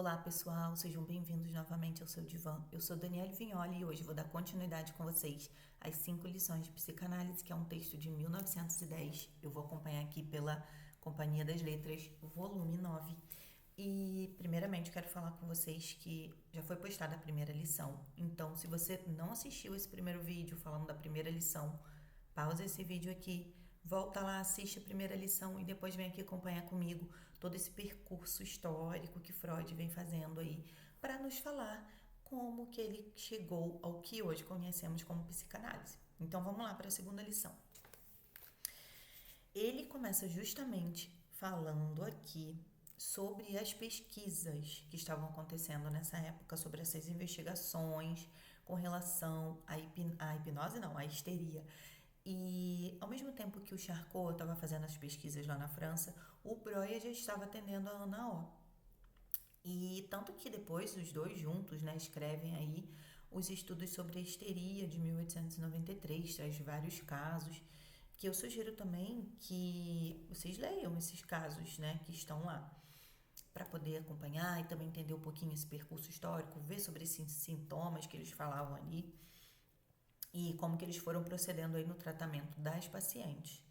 Olá pessoal, sejam bem-vindos novamente ao seu divã. Eu sou Daniele Vignoli e hoje vou dar continuidade com vocês às 5 lições de psicanálise, que é um texto de 1910. Eu vou acompanhar aqui pela Companhia das Letras, volume 9. E primeiramente quero falar com vocês que já foi postada a primeira lição. Então, se você não assistiu esse primeiro vídeo falando da primeira lição, pausa esse vídeo aqui, volta lá, assiste a primeira lição e depois vem aqui acompanhar comigo todo esse percurso histórico que Freud vem fazendo aí para nos falar como que ele chegou ao que hoje conhecemos como psicanálise. Então vamos lá para a segunda lição. Ele começa justamente falando aqui sobre as pesquisas que estavam acontecendo nessa época, sobre essas investigações com relação à hipnose, não, à histeria. E ao mesmo tempo que o Charcot estava fazendo as pesquisas lá na França, o Breuer já estava atendendo a Ana O. E tanto que depois os dois juntos, né, escrevem aí os estudos sobre a histeria de 1893, traz vários casos, que eu sugiro também que vocês leiam esses casos, né, que estão lá, para poder acompanhar e também entender um pouquinho esse percurso histórico, ver sobre esses sintomas que eles falavam ali e como que eles foram procedendo aí no tratamento das pacientes.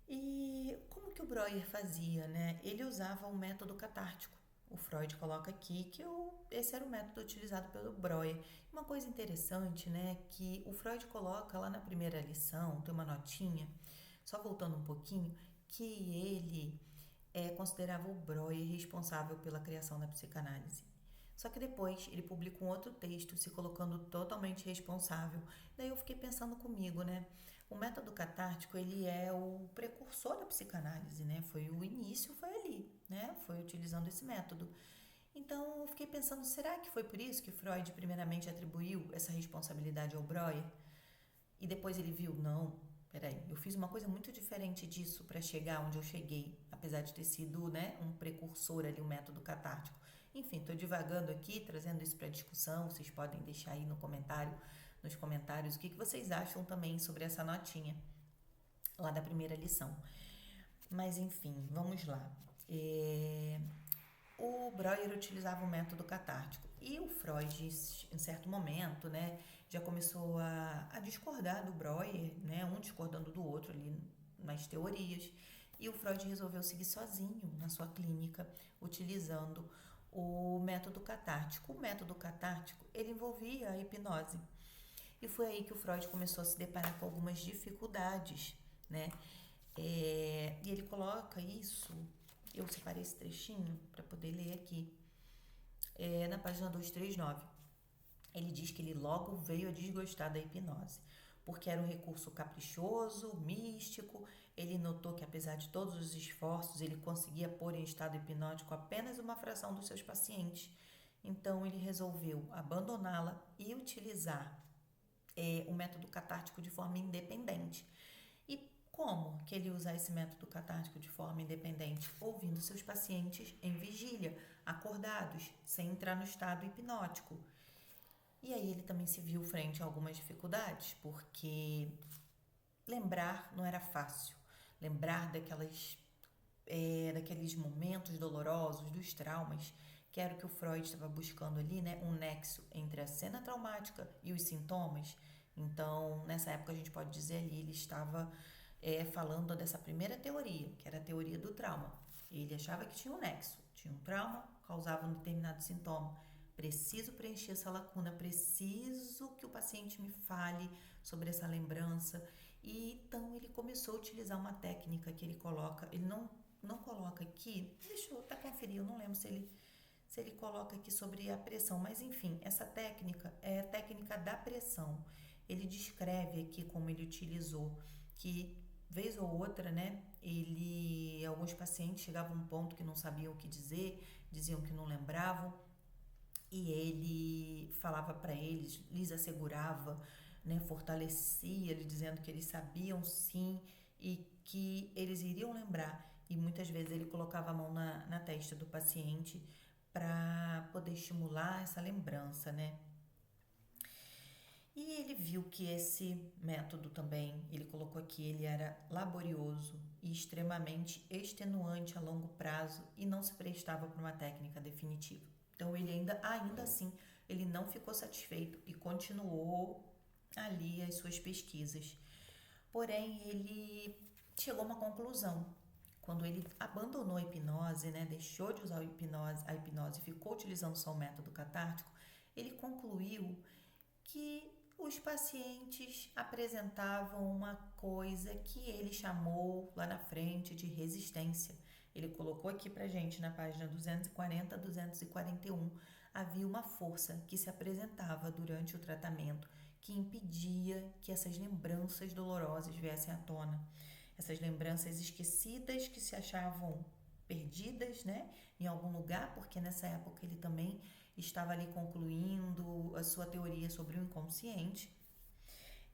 E como que o Breuer fazia, né? Ele usava o método catártico. O Freud coloca aqui que esse era o método utilizado pelo Breuer. Uma coisa interessante, né, que o Freud coloca lá na primeira lição, tem uma notinha, só voltando um pouquinho, que ele considerava o Breuer responsável pela criação da psicanálise. Só que depois ele publica um outro texto se colocando totalmente responsável. Daí eu fiquei pensando comigo, né? O método catártico, ele é o precursor da psicanálise, né? Foi o início, foi ali, né? Foi utilizando esse método. Então eu fiquei pensando, será que foi por isso que Freud primeiramente atribuiu essa responsabilidade ao Breuer? E depois ele viu, não, peraí, eu fiz uma coisa muito diferente disso para chegar onde eu cheguei, apesar de ter sido, né, um precursor ali, um método catártico. Enfim, estou divagando aqui, trazendo isso para discussão, vocês podem deixar aí nos comentários, o que vocês acham também sobre essa notinha lá da primeira lição. Mas enfim, vamos lá. O Breuer utilizava o método catártico e o Freud, em certo momento, né, já começou a discordar do Breuer, né, um discordando do outro ali nas teorias, e o Freud resolveu seguir sozinho na sua clínica, utilizando o método catártico. O método catártico, ele envolvia a hipnose. E foi aí que o Freud começou a se deparar com algumas dificuldades, né? E ele coloca isso, eu separei esse trechinho para poder ler aqui, na página 239. Ele diz que ele logo veio a desgostar da hipnose, porque era um recurso caprichoso, místico. Ele notou que, apesar de todos os esforços, ele conseguia pôr em estado hipnótico apenas uma fração dos seus pacientes. Então, ele resolveu abandoná-la e utilizar o método catártico de forma independente. E como que ele usa esse método catártico de forma independente? Ouvindo seus pacientes em vigília, acordados, sem entrar no estado hipnótico. E aí ele também se viu frente a algumas dificuldades, porque lembrar não era fácil. Lembrar daqueles momentos dolorosos, dos traumas, que era o que o Freud estava buscando ali, né? Um nexo entre a cena traumática e os sintomas. Então, nessa época, a gente pode dizer ali, ele estava falando dessa primeira teoria, que era a teoria do trauma. Ele achava que tinha um nexo, tinha um trauma, causava um determinado sintoma. Preciso preencher essa lacuna, preciso que o paciente me fale sobre essa lembrança. E então ele começou a utilizar uma técnica que ele coloca, ele não coloca aqui, deixa eu até conferir, eu não lembro se ele coloca aqui sobre a pressão, mas enfim, essa técnica é a técnica da pressão. Ele descreve aqui como ele utilizou, que vez ou outra, né, alguns pacientes chegavam a um ponto que não sabiam o que dizer, diziam que não lembravam, e ele falava para eles, lhes assegurava, né, fortalecia, lhe dizendo que eles sabiam sim e que eles iriam lembrar. E muitas vezes ele colocava a mão na testa do paciente para poder estimular essa lembrança, né? E ele viu que esse método também, ele colocou aqui, ele era laborioso, e extremamente extenuante a longo prazo e não se prestava para uma técnica definitiva. Então ele ainda assim, ele não ficou satisfeito e continuou ali as suas pesquisas. Porém, ele chegou a uma conclusão. Quando ele abandonou a hipnose, né, deixou de usar a hipnose e ficou utilizando só o método catártico, ele concluiu que os pacientes apresentavam uma coisa que ele chamou lá na frente de resistência. Ele colocou aqui pra gente na página 240 a 241, havia uma força que se apresentava durante o tratamento que impedia que essas lembranças dolorosas viessem à tona. Essas lembranças esquecidas que se achavam perdidas, né, em algum lugar, porque nessa época ele também estava ali concluindo a sua teoria sobre o inconsciente.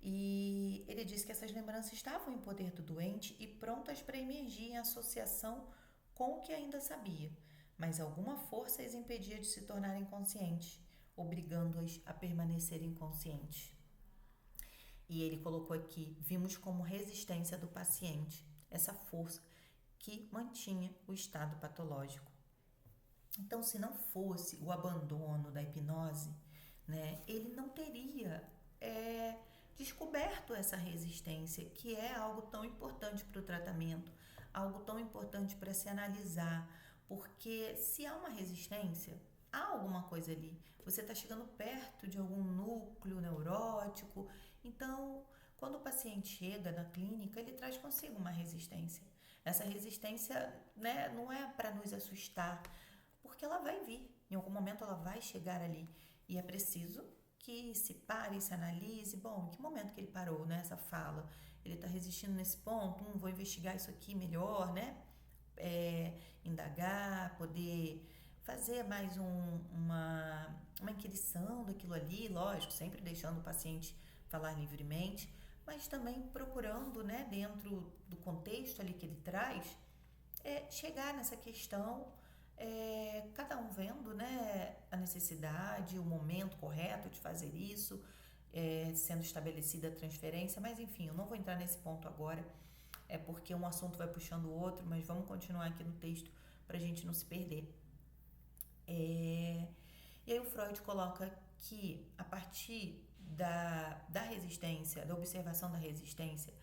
E ele disse que essas lembranças estavam em poder do doente e prontas para emergir em associação com o que ainda sabia, mas alguma força as impedia de se tornarem conscientes, obrigando-as a permanecer inconscientes. E ele colocou aqui: vimos como resistência do paciente essa força que mantinha o estado patológico. Então, se não fosse o abandono da hipnose, né, ele não teria descoberto essa resistência, que é algo tão importante para o tratamento, algo tão importante para se analisar, porque se há uma resistência, há alguma coisa ali. Você está chegando perto de algum núcleo neurótico. Então, quando o paciente chega na clínica, ele traz consigo uma resistência. Essa resistência, né, não é para nos assustar, porque ela vai vir, em algum momento ela vai chegar ali. E é preciso que se pare, se analise. Bom, em que momento que ele parou nessa fala? Ele está resistindo nesse ponto? Vou investigar isso aqui melhor, né? Indagar, poder fazer mais uma inquirição daquilo ali, lógico, sempre deixando o paciente falar livremente, mas também procurando, né, dentro do contexto ali que ele traz, chegar nessa questão, cada um vendo, né, a necessidade, o momento correto de fazer isso, sendo estabelecida a transferência, mas enfim, eu não vou entrar nesse ponto agora, porque um assunto vai puxando o outro, mas vamos continuar aqui no texto para a gente não se perder. E aí o Freud coloca que a partir da resistência, da observação da resistência,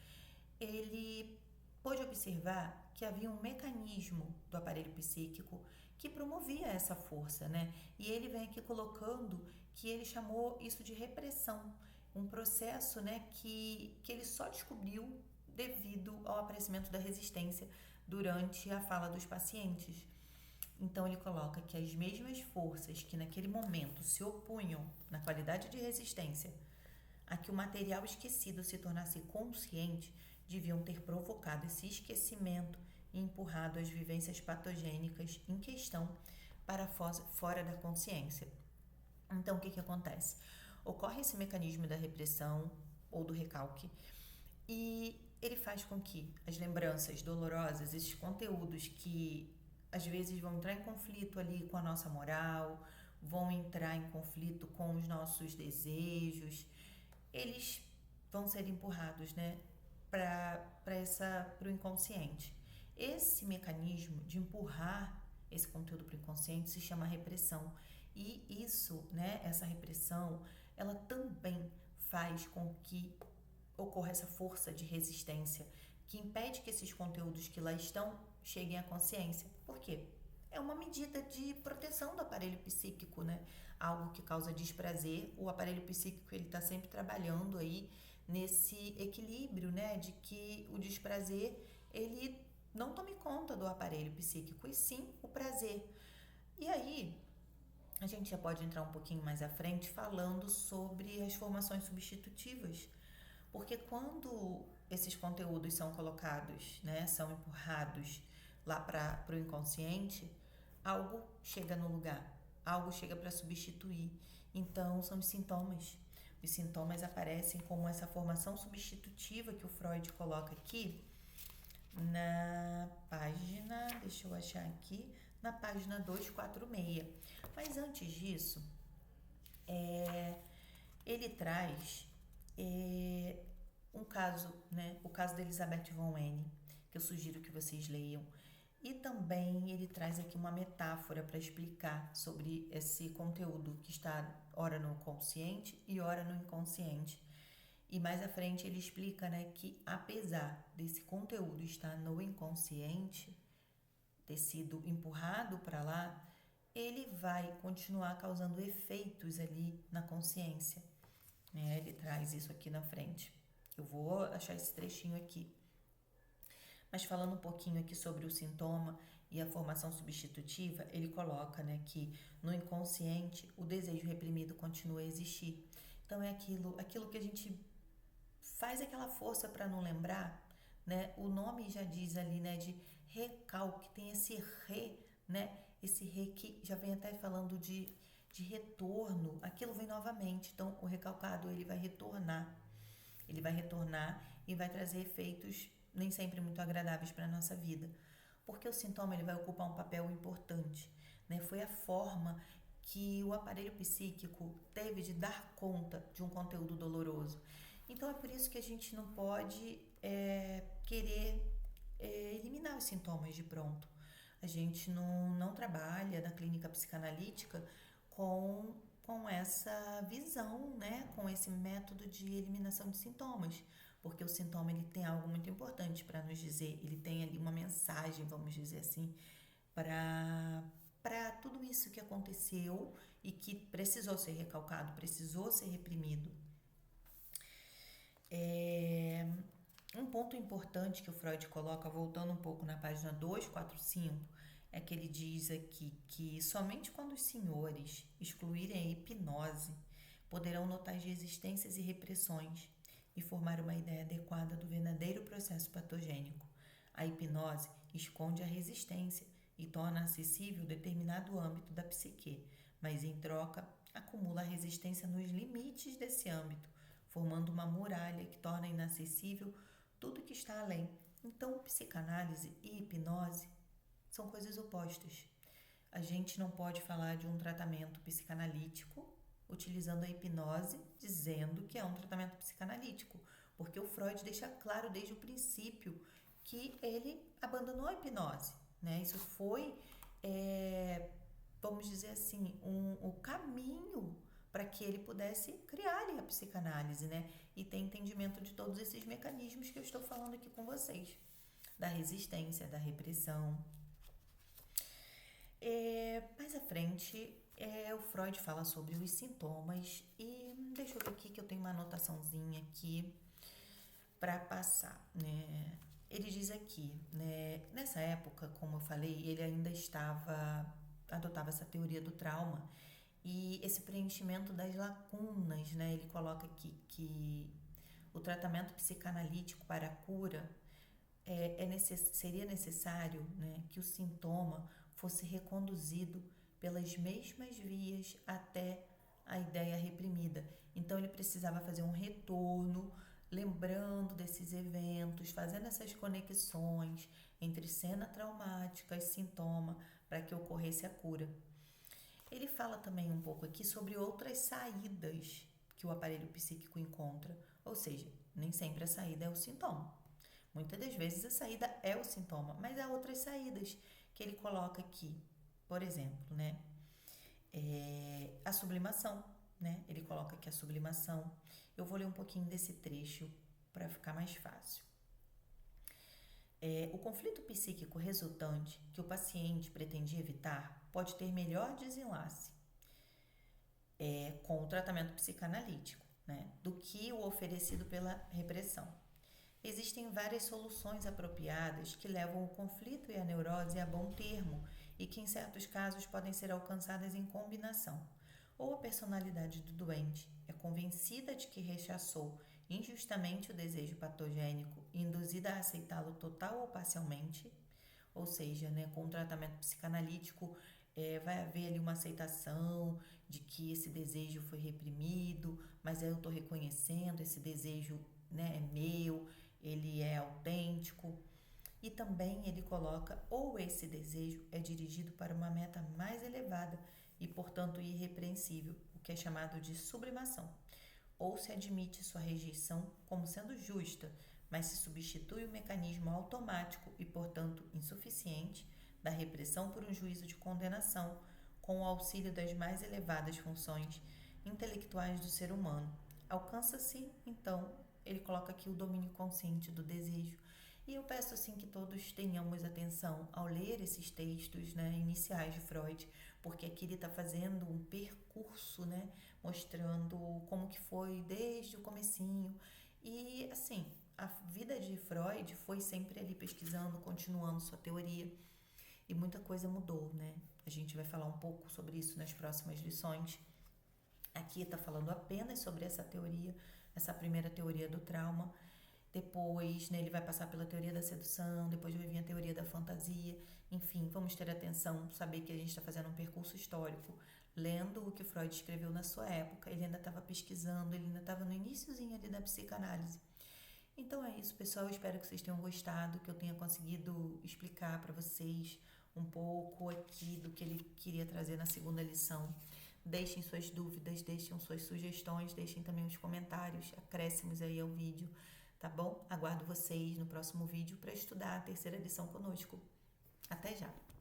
ele pôde observar que havia um mecanismo do aparelho psíquico que promovia essa força, né? E ele vem aqui colocando que ele chamou isso de repressão, um processo, né, que ele só descobriu devido ao aparecimento da resistência durante a fala dos pacientes. Então ele coloca que as mesmas forças que naquele momento se opunham na qualidade de resistência a que o material esquecido se tornasse consciente deviam ter provocado esse esquecimento e empurrado as vivências patogênicas em questão para fora da consciência. Então, o que acontece? Ocorre esse mecanismo da repressão ou do recalque e ele faz com que as lembranças dolorosas, esses conteúdos que às vezes vão entrar em conflito ali com a nossa moral, vão entrar em conflito com os nossos desejos, eles vão ser empurrados, né, para o inconsciente. Esse mecanismo de empurrar esse conteúdo para o inconsciente se chama repressão. E isso, né, essa repressão, ela também faz com que ocorra essa força de resistência que impede que esses conteúdos que lá estão cheguem à consciência. Por quê? É uma medida de proteção do aparelho psíquico, né? Algo que causa desprazer. O aparelho psíquico ele está sempre trabalhando aí nesse equilíbrio, né? De que o desprazer ele não tome conta do aparelho psíquico e sim o prazer. E aí a gente já pode entrar um pouquinho mais à frente falando sobre as formações substitutivas, porque quando esses conteúdos são colocados, né, são empurrados lá para o inconsciente, algo chega no lugar, algo chega para substituir. Então, são os sintomas. Os sintomas aparecem como essa formação substitutiva que o Freud coloca aqui na página, deixa eu achar aqui, na página 246. Mas antes disso, ele traz um caso, né, o caso da Elisabeth von Ehne, que eu sugiro que vocês leiam. E também ele traz aqui uma metáfora para explicar sobre esse conteúdo que está ora no consciente e ora no inconsciente. E mais à frente ele explica, né, que apesar desse conteúdo estar no inconsciente, ter sido empurrado para lá, ele vai continuar causando efeitos ali na consciência. Né? Ele traz isso aqui na frente. Eu vou achar esse trechinho aqui. Mas falando um pouquinho aqui sobre o sintoma e a formação substitutiva, ele coloca, né, que no inconsciente o desejo reprimido continua a existir. Então é aquilo que a gente faz aquela força para não lembrar, né? O nome já diz ali, né, de recalque, tem esse re, né? Esse re que já vem até falando de retorno, aquilo vem novamente. Então o recalcado ele vai retornar e vai trazer efeitos nem sempre muito agradáveis para a nossa vida, porque o sintoma ele vai ocupar um papel importante, né? Foi a forma que o aparelho psíquico teve de dar conta de um conteúdo doloroso. Então é por isso que a gente não pode querer eliminar os sintomas de pronto. A gente não trabalha na clínica psicanalítica com essa visão, né? Com esse método de eliminação de sintomas, porque o sintoma ele tem algo muito importante para nos dizer, ele tem ali uma mensagem, vamos dizer assim, para tudo isso que aconteceu e que precisou ser recalcado, precisou ser reprimido. Um ponto importante que o Freud coloca, voltando um pouco na página 245, é que ele diz aqui que somente quando os senhores excluírem a hipnose poderão notar as resistências e repressões e formar uma ideia adequada do verdadeiro processo patogênico. A hipnose esconde a resistência e torna acessível determinado âmbito da psique, mas em troca acumula a resistência nos limites desse âmbito, formando uma muralha que torna inacessível tudo que está além. Então, psicanálise e hipnose são coisas opostas. A gente não pode falar de um tratamento psicanalítico utilizando a hipnose, dizendo que é um tratamento psicanalítico, porque o Freud deixa claro desde o princípio que ele abandonou a hipnose, né? Isso foi, vamos dizer assim, o caminho para que ele pudesse criar ali a psicanálise, né? E ter entendimento de todos esses mecanismos que eu estou falando aqui com vocês, da resistência, da repressão. Mais à frente, o Freud fala sobre os sintomas e deixa eu ver aqui que eu tenho uma anotaçãozinha aqui para passar, né? Ele diz aqui, né? Nessa época, como eu falei, ele ainda adotava essa teoria do trauma e esse preenchimento das lacunas, né? Ele coloca aqui que o tratamento psicanalítico para a cura seria necessário, né, que o sintoma fosse reconduzido pelas mesmas vias até a ideia reprimida. Então ele precisava fazer um retorno, lembrando desses eventos, fazendo essas conexões entre cena traumática e sintoma para que ocorresse a cura. Ele fala também um pouco aqui sobre outras saídas que o aparelho psíquico encontra, ou seja, nem sempre a saída é o sintoma. Muitas das vezes a saída é o sintoma, mas há outras saídas que ele coloca aqui. Por exemplo, né? A sublimação, né? Ele coloca aqui a sublimação. Eu vou ler um pouquinho desse trecho para ficar mais fácil. O conflito psíquico resultante que o paciente pretendia evitar pode ter melhor desenlace com o tratamento psicanalítico, né, do que o oferecido pela repressão. Existem várias soluções apropriadas que levam o conflito e a neurose a bom termo e que, em certos casos, podem ser alcançadas em combinação. Ou a personalidade do doente é convencida de que rechaçou injustamente o desejo patogênico e induzida a aceitá-lo total ou parcialmente, ou seja, né, com o tratamento psicanalítico vai haver ali uma aceitação de que esse desejo foi reprimido, mas eu estou reconhecendo esse desejo, né, é meu, ele é autêntico. E também ele coloca ou esse desejo é dirigido para uma meta mais elevada e, portanto, irrepreensível, o que é chamado de sublimação, ou se admite sua rejeição como sendo justa, mas se substitui o mecanismo automático e, portanto, insuficiente da repressão por um juízo de condenação com o auxílio das mais elevadas funções intelectuais do ser humano. Alcança-se, então, ele coloca aqui o domínio consciente do desejo. E eu peço assim que todos tenhamos atenção ao ler esses textos, né, iniciais de Freud, porque aqui ele está fazendo um percurso, né, mostrando como que foi desde o comecinho. E assim, a vida de Freud foi sempre ali pesquisando, continuando sua teoria, e muita coisa mudou, né? A gente vai falar um pouco sobre isso nas próximas lições. Aqui está falando apenas sobre essa teoria, essa primeira teoria do trauma. Depois, né, ele vai passar pela teoria da sedução, depois vai vir a teoria da fantasia. Enfim, vamos ter atenção, saber que a gente está fazendo um percurso histórico, lendo o que Freud escreveu na sua época. Ele ainda estava pesquisando, ele ainda estava no iniciozinho ali da psicanálise. Então é isso, pessoal. Eu espero que vocês tenham gostado, que eu tenha conseguido explicar para vocês um pouco aqui do que ele queria trazer na segunda lição. Deixem suas dúvidas, deixem suas sugestões, deixem também os comentários, acréscimos aí ao vídeo, tá bom? Aguardo vocês no próximo vídeo para estudar a terceira lição conosco. Até já!